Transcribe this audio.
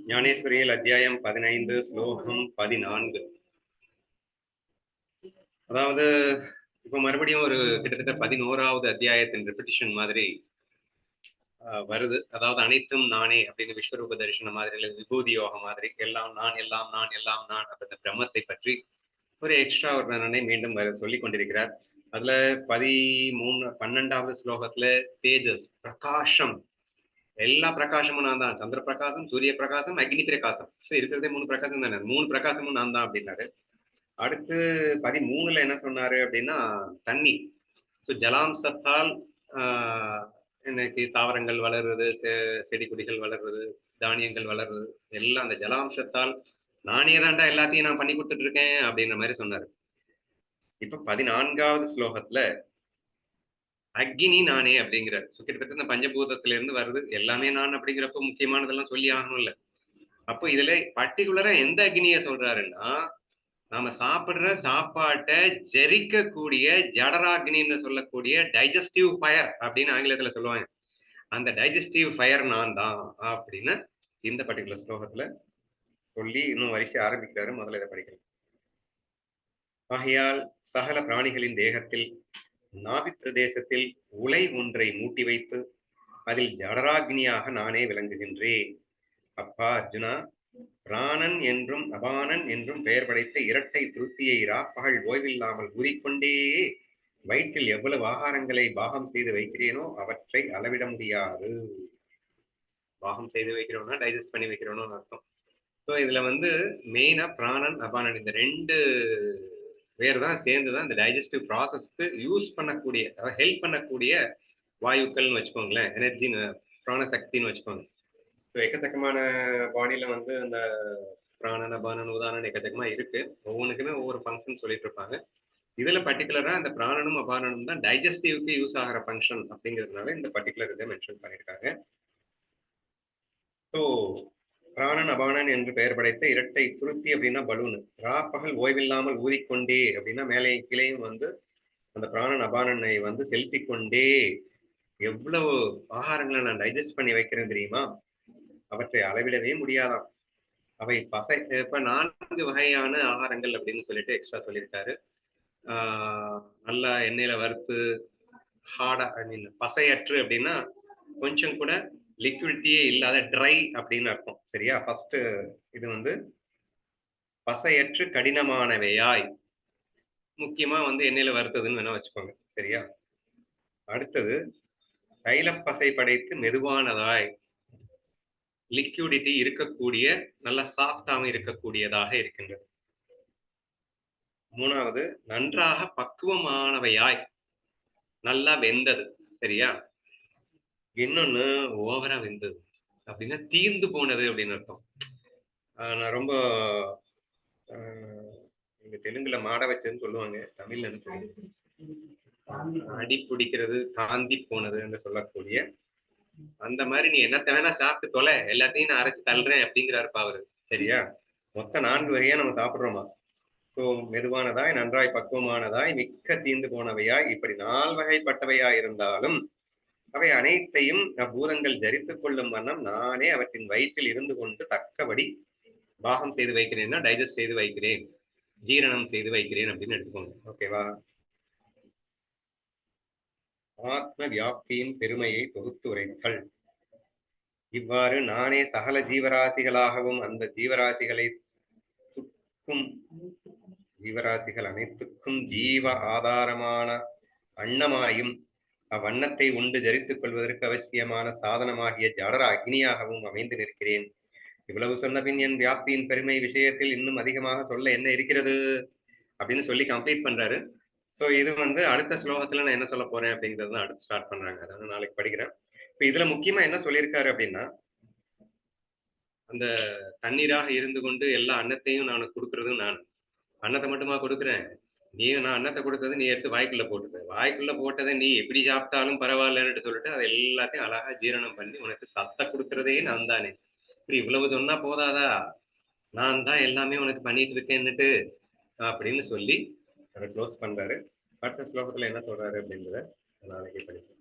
ஞானேஸ்வரியில் அத்தியாயம் 15 ஸ்லோகம் 14. அதாவது இப்ப மறுபடியும் ஒரு கிட்டத்தட்ட 11வது அத்தியாயத்தின் ரெபிட்டிஷன் மாதிரி வருது. அதாவது அனைத்தும் நானே அப்படின்னு விஸ்வரூப தரிசனம் மாதிரி, இல்லை விபூதி யோகம் மாதிரி, எல்லாம் நான் எல்லாம் நான் எல்லாம் நான் அப்படின்ற பிரம்மத்தை பற்றி ஒரு எக்ஸ்ட்ரா ஒரு நன்னை மீண்டும் சொல்லிக் கொண்டிருக்கிறார். அதுல 12வது ஸ்லோகத்துல தேஜஸ் பிரகாஷம், எல்லா பிரகாசமும் நான் தான். சந்திர பிரகாசம், சூரிய பிரகாசம், அக்னி பிரகாசம். இருக்கிறதே 3 பிரகாசம் தானே, 3 பிரகாசமும் நான் தான் அப்படின்னாரு. அடுத்து 13ல என்ன சொன்னாரு அப்படின்னா தண்ணி. ஜலாம்சத்தால் இன்னைக்கு தாவரங்கள் வளர்றது, செடி கொடிகள் வளர்றது, தானியங்கள் வளர்றது எல்லாம் அந்த ஜலாம்சத்தால் நானே தான்டா எல்லாத்தையும் நான் பண்ணி கொடுத்துட்டு இருக்கேன் அப்படின்ற மாதிரி சொன்னாரு. இப்ப 14வது ஸ்லோகத்துல அக்னி நானே அப்படிங்கிறார். கிட்டத்தட்ட இந்த பஞ்சபூதத்துல இருந்து வருது எல்லாமே நான் அப்படிங்கிறப்ப முக்கியமானதெல்லாம் சொல்லி ஆகணும்ல. அப்போ இதுல பர்டிகுலரா எந்த அக்னிய சொல்றாருன்னா, நாம சாப்பிடுற சாப்பாட்டை ஜெரிக்கக்கூடிய ஜடராக்னின்னு சொல்லக்கூடிய டைஜஸ்டிவ் ஃபயர் அப்படின்னு ஆங்கிலத்துல சொல்லுவாங்க. அந்த டைஜஸ்டிவ் ஃபயர் நான் தான் அப்படின்னு இந்த பர்டிகுலர் ஸ்லோகத்துல சொல்லி இன்னும் வரிசை ஆரம்பிக்கிறாரு. முதல்ல இதை படிக்கலாம். ஆகையால் சகல பிராணிகளின் தேகத்தில் நாபி பிரதேசத்தில் உலை ஒன்றை மூட்டி வைத்து அதில் ஜடராக்னியாக நானே விளங்குகின்றேன். அப்பா அர்ஜுனா, பிராணன் என்றும் அபானன் என்றும் பெயர் படைத்த இரட்டை திருப்தியை ராப்பகல் ஓய்வில்லாமல் ஊதிக்கொண்டே வயிற்றில் எவ்வளவு ஆகாரங்களை பாகம் செய்து வைக்கிறேனோ அவற்றை அளவிட முடியாது. பாகம் செய்து வைக்கிறோம்னா டைஜஸ்ட் பண்ணி வைக்கிறோம்னு அர்த்தம். ஸோ இதுல மெயினா பிராணன் அபானன் இந்த 2 பேர் தான் சேர்ந்துதான் இந்த டைஜஸ்டிவ் ப்ராசஸ்க்கு யூஸ் பண்ணக்கூடிய, அதாவது ஹெல்ப் பண்ணக்கூடிய வாயுக்கள்னு வச்சுக்கோங்களேன், எனர்ஜின்னு பிராணசக்தின்னு வச்சுக்கோங்க. ஸோ எக்கச்சக்கமான பாடியில அந்த பிராணன் அபானன் உதாரணம் எக்கச்சக்கமா இருக்கு. ஒவ்வொன்றுக்குமே ஒவ்வொரு ஃபங்க்ஷன் சொல்லிட்டு இருப்பாங்க. இதுல பர்டிகுலரா அந்த பிராணனும் அபானனும் தான் டைஜஸ்டிவ்க்கு யூஸ் ஆகிற ஃபங்க்ஷன் அப்படிங்கிறதுனால இந்த பர்டிகுலர் இதை மென்ஷன் பண்ணியிருக்காங்க. ஸோ பிராணன் அபானன் என்று பெயர் படைத்த இரட்டை துருத்தி அப்படின்னா பலூனு. ராப்பகல் ஓய்வில்லாமல் ஊதிக்கொண்டே அப்படின்னா மேலே கீழேயும் அந்த பிராணன் அபானனை செலுத்திக் கொண்டே எவ்வளவு ஆகாரங்களை நான் டைஜஸ்ட் பண்ணி வைக்கிறேன் தெரியுமா, அவற்றை அளவிடவே முடியாதாம். அவை பசை. இப்ப 4 வகையான ஆகாரங்கள் அப்படின்னு சொல்லிட்டு எக்ஸ்ட்ரா சொல்லியிருக்காரு. நல்லா எண்ணெயில வறுத்து ஹார்டா, ஐ மீன் பசையற்று அப்படின்னா கொஞ்சம் கூட லிக்விடிட்டியே இல்லாத ட்ரை அப்படின்னு அர்த்தம். சரியா? ஃபர்ஸ்ட் இது பசையற்று கடினமானவையாய், முக்கியமா எண்ணெயில வறுத்ததுன்னு வேணா வச்சுக்கோங்க. சரியா? அடுத்தது தைலப்பசை படைத்து மெதுவானதாய், லிக்விடிட்டி இருக்கக்கூடிய, நல்ல சாஃப்டாகவும் இருக்கக்கூடியதாக இருக்கின்றது. 3வது நன்றாக பக்குவமானவையாய், நல்லா வெந்தது. சரியா? இன்னொன்னு ஓவரா வெந்தது அப்படின்னா தீர்ந்து போனது அப்படின்னு அர்த்தம். நான் ரொம்ப இங்க தெலுங்குல மாட வச்சதுன்னு சொல்லுவாங்க, தமிழ்ல அடி பிடிக்கிறது, காந்தி போனது என்று சொல்லக்கூடிய அந்த மாதிரி நீ என்னத்த வேணா சாப்பிட்டு தொலை, எல்லாத்தையும் நான் அரைச்சு தள்ளுறேன் அப்படிங்கிறாருப்பா அவரு. சரியா? மொத்தம் 4 வகையா நம்ம சாப்பிடுறோமா. சோ மெதுவானதாய், நன்றாய் பக்குவமானதாய், மிக்க தீர்ந்து போனவையாய், இப்படி 4 வகைப்பட்டவையாய் இருந்தாலும் அவை அனைத்தையும் பூதங்கள் தரித்துக் கொள்ளும் வண்ணம் நானே அவற்றின் வயிற்றில் இருந்து கொண்டு தக்கபடி பாகம் செய்து வைக்கிறேன்னா டைஜஸ்ட் செய்து வைக்கிறேன், ஜீரணம் செய்து வைக்கிறேன் அப்படின்னு எடுத்துக்கோங்க. ஓகேவா? ஆத்ம வியாப்தியின் பெருமையை தொகுத்து உரைத்தல். இவ்வாறு நானே சகல ஜீவராசிகளாகவும் அந்த ஜீவராசிகளை துக்கும் ஜீவராசிகள் அனைத்துக்கும் ஜீவ ஆதாரமான அன்னமாயும் அவ்வண்ணத்தை உண்டு ஜரித்துக் கொள்வதற்கு அவசியமான சாதனமாகிய ஜடர அக்னியாகவும் அமைந்து நிற்கிறேன். இவ்வளவு சொன்ன பின் என் வியாப்தியின் பெருமை விஷயத்தில் இன்னும் அதிகமாக சொல்ல என்ன இருக்கிறது அப்படின்னு சொல்லி கம்ப்ளீட் பண்றாரு. ஸோ இது அடுத்த ஸ்லோகத்துல நான் என்ன சொல்ல போறேன் அப்படிங்கிறது தான் அடுத்து ஸ்டார்ட் பண்றாங்க. அதாவது நாளைக்கு படிக்கிறேன். இப்ப இதுல முக்கியமா என்ன சொல்லியிருக்காரு அப்படின்னா, அந்த தண்ணீராக இருந்து கொண்டு எல்லா அன்னத்தையும் நான் கொடுக்கறதும் நான். அன்னத்தை மட்டுமா கொடுக்குறேன், நான் அன்னத்தை கொடுத்தது நீ எடுத்து வாய்க்குள்ள போட்டுக்க, வாய்க்குள்ள போட்டதை நீ எப்படி சாப்பிட்டாலும் பரவாயில்லன்னு சொல்லிட்டு அதை எல்லாத்தையும் அழகா ஜீரணம் பண்ணி உனக்கு சத்த கொடுக்கறதே நான் தானே. இப்படி இவ்வளவு சொன்னா போதாதா, நான் தான் எல்லாமே உனக்கு பண்ணிட்டு இருக்கேன்னுட்டு அப்படின்னு சொல்லி அதை க்ளோஸ் பண்றாரு. அடுத்த ஸ்லோகத்துல என்ன சொல்றாரு அப்படின்றத நாளைக்கு படிப்போம்.